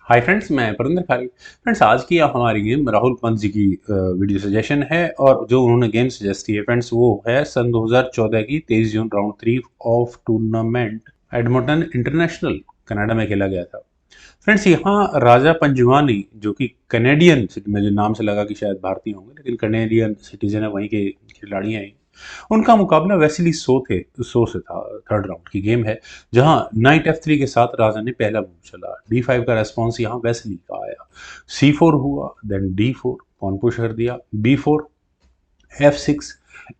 Hi friends, मैं परिंदर खारी। Friends, आज की हमारी गेम राहुल पंत जी की वीडियो सजेशन है और जो उन्होंने गेम सजेस्ट की है फ्रेंड्स वो है सन 2014 की 23 जून round 3 of tournament Edmonton International Canada में खेला गया था। फ्रेंड्स, यहाँ राजा पंजवानी जो कि कनेडियन, मुझे नाम से लगा कि शायद भारतीय होंगे लेकिन कनेडियन सिटीजन है, वहीं के खिलाड़ी हैं। उनका मुकाबला वेस्ली सो से था। थर्ड राउंड की गेम है जहां नाइट F3 के साथ राजा ने पहला मूव चला। D5 का रेस्पॉन्स यहाँ वेस्ली का आया। C4 हुआ, देन D4 पॉन पुश कर दिया, B4 F6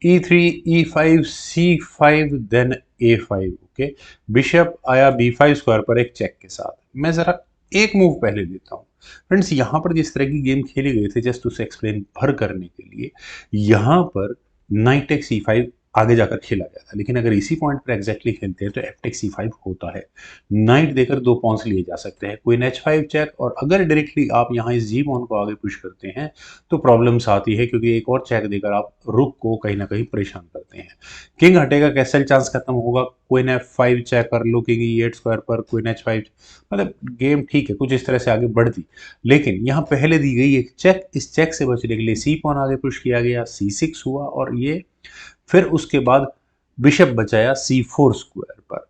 E3 E5 C5 then A5। Okay, bishop आया B5 स्क्वायर पर एक चेक के साथ। मैं जरा एक मूव पहले देता हूँ। फ्रेंड्स, यहाँ पर जिस तरह की गेम खेली गई थी, जस्ट उसे एक्सप्लेन भर करने के लिए, यहाँ पर नाइट टेक C5 आगे जाकर खेला गया था, लेकिन अगर इसी पॉइंट पर एग्जैक्टली खेलते हैं तो एफ टेक C5 होता है। नाइट देकर दो पॉन्स लिए जा सकते हैं, क्वीन H5 चेक, और अगर डायरेक्टली आप यहाँ इस जी पॉन को आगे पुश करते हैं तो प्रॉब्लम्स आती है, क्योंकि एक और चेक देकर आप रुक को कहीं ना कहीं परेशान करते हैं। किंग हटेगा, कैसल चांस खत्म होगा, क्वीन F5 चेक कर लो, किंग E8 स्क्वायर पर क्वीन H5। मतलब गेम ठीक है, कुछ इस तरह से आगे बढ़ती, लेकिन यहाँ पहले दी गई एक चेक, इस चेक से बचने के लिए सी पॉन आगे पुश किया गया, C6 हुआ, और ये फिर उसके बाद बिशप बचाया C4 स्क्वायर पर,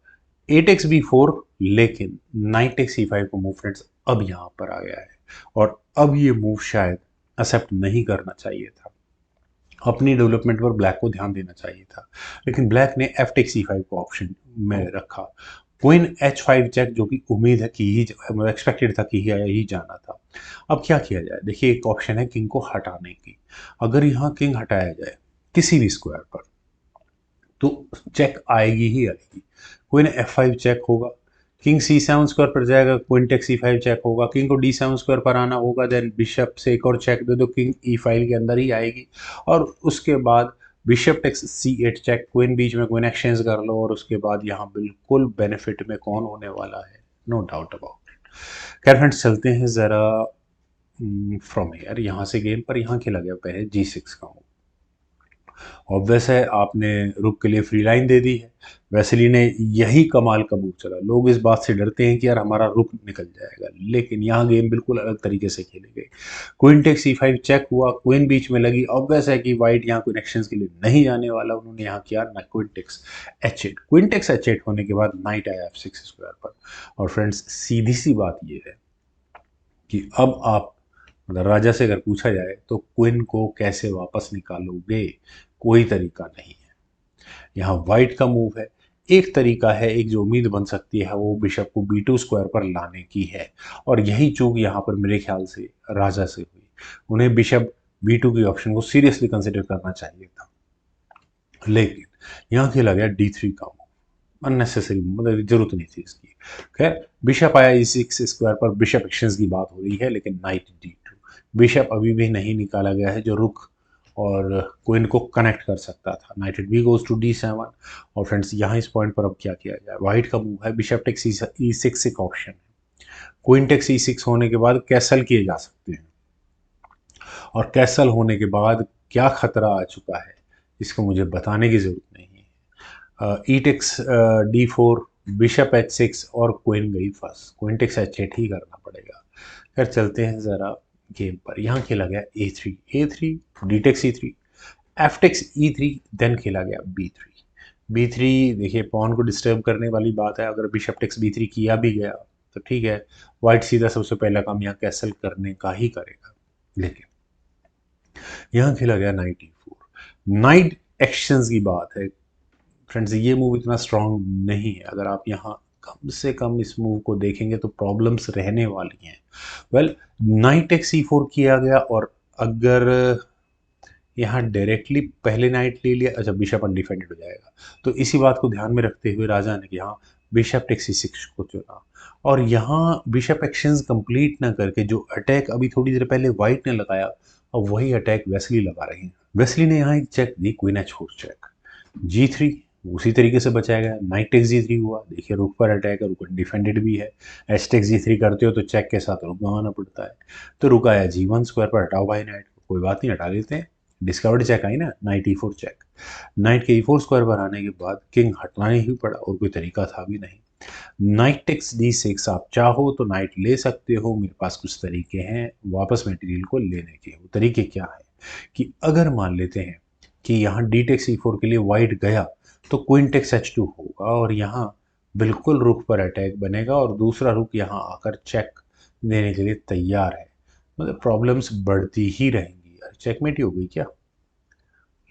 8x B4, लेकिन नाइट टेक C5 का मूव फ्रेंड्स अब यहाँ पर आ गया है, और अब ये मूव शायद एक्सेप्ट नहीं करना चाहिए था। अपनी डेवलपमेंट पर ब्लैक को ध्यान देना चाहिए था, लेकिन ब्लैक ने एफ टेक C5 को ऑप्शन में रखा। क्वीन H5 चेक, जो कि उम्मीद है कि ही एक्सपेक्टेड था कि ही जाना था। अब क्या किया जाए? देखिए, एक ऑप्शन है किंग को हटाने की। अगर यहाँ किंग हटाया जाए किसी भी स्क्वायर पर तो चेक आएगी ही आएगी। क्वीन F5 चेक होगा, किंग C7 स्क्वायर पर जाएगा, क्वीन टेक C5 चेक होगा, किंग को D7 स्क्वायर पर आना होगा, देन बिशप से एक और चेक दे दो, किंग E5 के अंदर ही आएगी, और उसके बाद bishop take C8 check, queen बीच में, क्वीन एक्सचेंज कर लो, और उसके बाद यहाँ बिल्कुल बेनिफिट में कौन होने वाला है? No doubt about it. खैर फ्रेंड्स, चलते हैं जरा फ्रॉम हेयर, यहाँ से गेम पर यहाँ खेला गया पहले G6 का। ऑब्वियस है, आपने रुक के लिए फ्री लाइन दे दी है। वेस्ली ने यही कमाल का मूव चला। लोग इस बात से डरते हैं कि यार हमारा रुक निकल जाएगा, लेकिन यहाँ गेम बिल्कुल अलग तरीके से खेली गई। क्वीन टेक C5 चेक हुआ, क्वीन बीच में लगी। ऑब्वियस है कि वाइट यहाँ कनेक्शंस के लिए नहीं जाने वाला। उन्होंने यहाँ किया ना queen takes H8। Queen takes H8 होने के बाद नाइट आया F6 स्क्वायर पर। और फ्रेंड्स, सीधी सी बात ये है कि अब आप, मतलब राजा से अगर पूछा जाए तो क्वीन को कैसे वापस निकालोगे? कोई तरीका नहीं है। यहाँ वाइट का मूव है, एक तरीका है, एक जो उम्मीद बन सकती है वो बिशप को B2 स्क्वायर पर लाने की है, और यही चूक यहाँ पर मेरे ख्याल से राजा से हुई। उन्हें बिशप B2 की ऑप्शन को सीरियसली कंसिडर करना चाहिए था, लेकिन यहाँ खेला गया D3 का मूव। अननेसेसरी, मतलब जरूरत नहीं थी इसकी। खैर, बिशप आया E6 स्क्वायर पर, बिशप एक्सचेंज की बात हो रही है, लेकिन नाइट D2, बिशप अभी भी नहीं निकाला गया है जो रुक और क्वीन को कनेक्ट कर सकता था। Knight B goes to D7। और फ्रेंड्स, यहाँ इस पॉइंट पर अब क्या किया जाए? वाइट का मूव है बिशप टेक E6 एक ऑप्शन है। क्वीन टेक C6 होने के बाद कैसल किए जा सकते हैं, और कैसल होने के बाद क्या खतरा आ चुका है इसको मुझे बताने की जरूरत नहीं है। ई टेक्स D4, बिशप H6, और क्वीन गई फर्स्ट। क्वीन टेक्स H8 ही करना पड़ेगा। फिर चलते हैं जरा गेम पर। यहाँ खेला गया A3 D takes E3, F takes E3, then खेला गया B3। देखिए, पॉन को डिस्टर्ब करने वाली बात है। अगर बिशप टेक्स B3 किया भी गया तो ठीक है, वाइट सीधा सबसे पहला काम यहाँ कैसल करने का ही करेगा, लेकिन यहाँ खेला गया नाइट E4। नाइट एक्शंस की बात है फ्रेंड्स, ये मूव इतना स्ट्रांग नहीं है। अगर आप यहाँ कम से कम इस मूव को देखेंगे तो प्रॉब्लम्स रहने वाली हैं। वेल, नाइट टेक C4 किया गया, और अगर यहाँ डायरेक्टली पहले नाइट ले लिया, अच्छा, बिशप अनडिफेंडेड हो जाएगा। तो इसी बात को ध्यान में रखते हुए राजा ने यहाँ बिशप टेक C6 को चुना, और यहाँ बिशप एक्सचेंज कंप्लीट ना करके जो अटैक अभी थोड़ी देर पहले व्हाइट ने लगाया, अब वही अटैक वेस्ली लगा रही है। वेस्ली ने यहाँ एक चेक दी, क्वीन H4 चेक, G3 उसी तरीके से बचाया गया। नाइट टेक G3 हुआ, देखिए रुक पर अटैक है, रुक डिफेंडेड भी है। H टेक G3 करते हो तो चेक के साथ रुक गंवाना पड़ता है, तो रुक आया G1 स्क्वायर पर, हटाओ भाई नाइट को, कोई बात नहीं, हटा देते हैं। डिस्कवर्ड चेक आई ना, नाइट E4 चेक। नाइट के E4 स्क्वायर पर आने के बाद किंग हटाना ही पड़ा, और कोई तरीका था भी नहीं। नाइट टेक्स D6, आप चाहो तो नाइट ले सकते हो, मेरे पास कुछ तरीके हैं वापस मटेरियल को लेने के। वो तरीके क्या है कि अगर मान लेते हैं कि यहाँ डी टेक्स E4 के लिए वाइट गया, तो क्वीन टेक्स H2 होगा और यहाँ बिल्कुल रुक पर अटैक बनेगा और दूसरा रुक यहाँ आकर चेक देने के लिए तैयार है। मतलब प्रॉब्लम्स बढ़ती ही रहेंगी यार। चेकमेट ही हो गई क्या?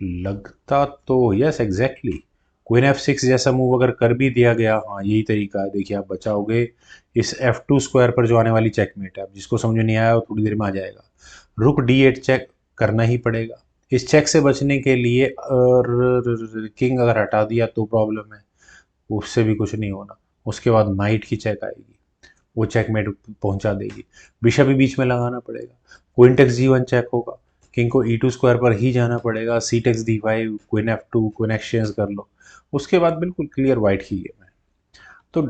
लगता तो यस एग्जैक्टली। क्वीन F6 जैसा मूव अगर कर भी दिया गया, हाँ यही तरीका है। देखिए आप बचाओगे इस F2 स्क्वायर पर जो आने वाली चेकमेट है। अब जिसको समझ में नहीं आया वो थोड़ी देर में आ जाएगा। रुक D8 चेक करना ही पड़ेगा। इस चेक से बचने के लिए किंग अगर हटा दिया तो प्रॉब्लम है, उससे भी कुछ नहीं होना। उसके बाद नाइट की चेक आएगी, वो चेकमेट पहुंचा देगी। बिशप भी बीच में लगाना पड़ेगा। क्वीन टेक्स G1 चेक होगा, किंग को E2 स्क्वायर पर ही जाना पड़ेगा। C takes D5, queen F2, queen exchange कर लो। उसके बाद बिल्कुल क्लियर वाइट की गेम है। तो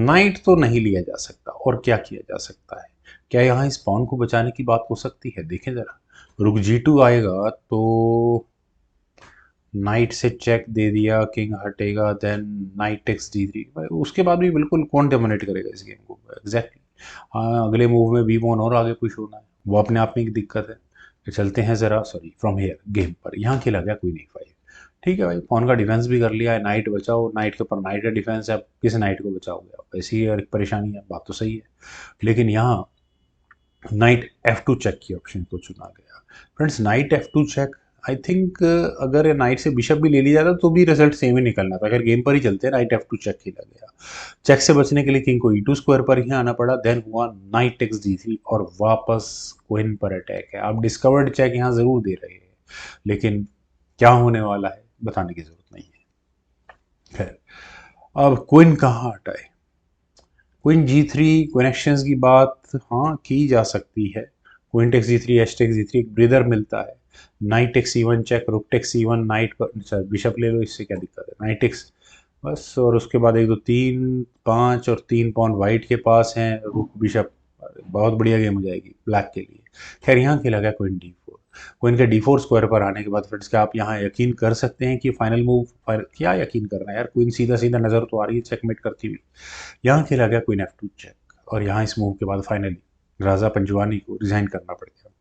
नाइट तो नहीं लिया जा सकता। और क्या किया जा सकता है? क्या यहाँ इस पॉन को बचाने की बात हो सकती है? देखें जरा, रुक G2 आएगा तो नाइट से चेक दे दिया, किंग हटेगा, देन नाइट टेक्स D3। उसके बाद भी बिल्कुल कौन डोमिनेट करेगा इस गेम को? एग्जैक्टली हाँ, अगले मूव में बी पॉन और आगे पुश होना है, वो अपने आप में एक दिक्कत है। तो चलते हैं ज़रा सॉरी फ्रॉम हेयर गेम पर। यहाँ खेला गया क्वीन E5। ठीक है भाई, पॉन का डिफेंस भी कर लिया है, नाइट बचाओ। नाइट के ऊपर नाइट का डिफेंस है, आप किस नाइट को बचाओगे? आप ऐसी ही एक परेशानी है, बात तो सही है। लेकिन यहाँ नाइट F2 चेक की ऑप्शन को चुना गया। Friends knight F2 check, I think अगर नाइट से बिशप भी ले लिया जाता तो भी रिजल्ट सेम ही निकलना था। अगर गेम पर ही चलते नाइट F2 चेक खेला गया। चेक से बचने के लिए किंग को E2 स्क्वायर पर ही आना पड़ा। देन हुआ नाइट टेक्स D3 और वापस क्वीन पर अटैक है। आप डिस्कवर्ड चेक यहाँ जरूर दे रहे हैं, लेकिन क्या होने वाला है बताने की जरूरत नहीं है। खैर, अब क्वीन कहाँ हटाए? क्वीन G3 क्वीन एक्सचेंज की बात हाँ की जा सकती है। Queen takes G3, H takes G3 एक ब्रीदर मिलता है। Knight takes C1 check, rook takes C1, knight पर बिशप ले लो, इससे क्या दिक्कत है? नाइट टेक्स बस। और उसके बाद 1 2 3 5 और 3 पॉन वाइट के पास हैं, रुक बिशप। बहुत बढ़िया गेम हो जाएगी ब्लैक के लिए। खैर यहाँ खेला गया क्वीन D4। क्वीन के D4 स्क्वायर पर आने के बाद फ्रेंड्स क्या आप यहाँ यकीन कर सकते हैं कि फाइनल मूव? क्या यकीन करना है यार, क्वीन सीधा सीधा नजर तो आ रही है चेकमेट करती हुई। यहाँ खेला गया क्वीन F2 चेक और यहाँ इस मूव के बाद फाइनली राजा पंजवानी को रिजाइन करना पड़ गया।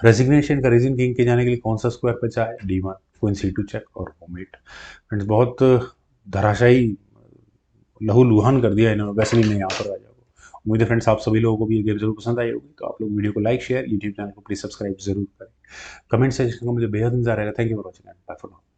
रेजिग्नेशन का रीजन किंग के जाने के लिए कौन सा स्क्वायर बचा है? D1, क्वीन C2 चेक और होमेट। फ्रेंड्स बहुत धराशायी लहूलुहान कर दिया इन्होंने, वैसे भी मैं यहाँ पर राजा को। उम्मीद है फ्रेंड्स आप सभी लोगों को भी ये गेम जरूर पसंद आई होगी। तो आप लोग वीडियो को लाइक शेयर, यूट्यूब चैनल को प्लीज सब्सक्राइब जरूर करें। कमेंट सेक्शन का मुझे बेहद इंतजार रहेगा। Thank you for watching and bye for now.